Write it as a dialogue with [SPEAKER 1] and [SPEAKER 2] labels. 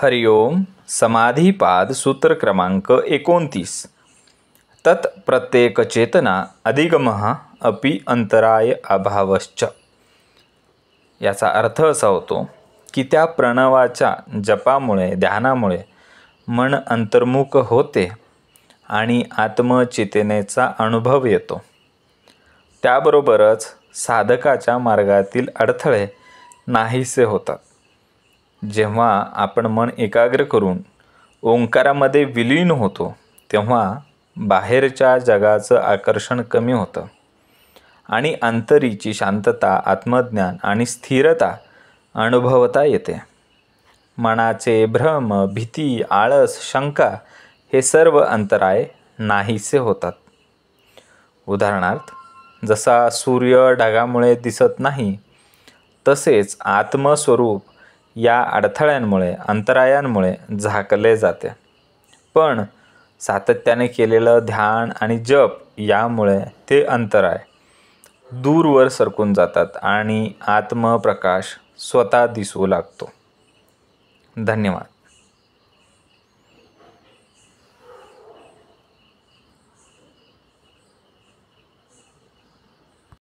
[SPEAKER 1] हरिओम समाधिपाद सूत्र क्रमांक 29। तत् प्रत्येक चेतना अधिगमः अपि अंतराय अभावश्च। याचा अर्थ असा होतो की त्या प्रणवाच्या जपामुळे ध्यानामुळे मन अंतर्मुख होते आणि आत्मचेतनेचा अनुभव येतो। त्याबरोबरच साधकाच्या मार्गातील अडथळे नाहीसे होतात। जेव्हा आपण मन एकाग्र करून ओंकारामध्ये विलीन होतो तेव्हा बाहेरच्या जगाचं आकर्षण कमी होतं आणि अंतरीची शांतता, आत्मज्ञान आणि स्थिरता अनुभवता येते। मनाचे भ्रम, भीती, आळस, शंका हे सर्व अंतराय नाहीसे होतात। उदाहरणार्थ, जसा सूर्य ढगामुळे दिसत नाही तसेच आत्मस्वरूप या अडथळ्यांमुळे, अंतरायांमुळे झाकले जाते। पण सातत्याने केलेलं ध्यान आणि जप यामुळे ते अंतराय दूरवर सरकून जातात आणि आत्मप्रकाश स्वतः दिसू लागतो। धन्यवाद।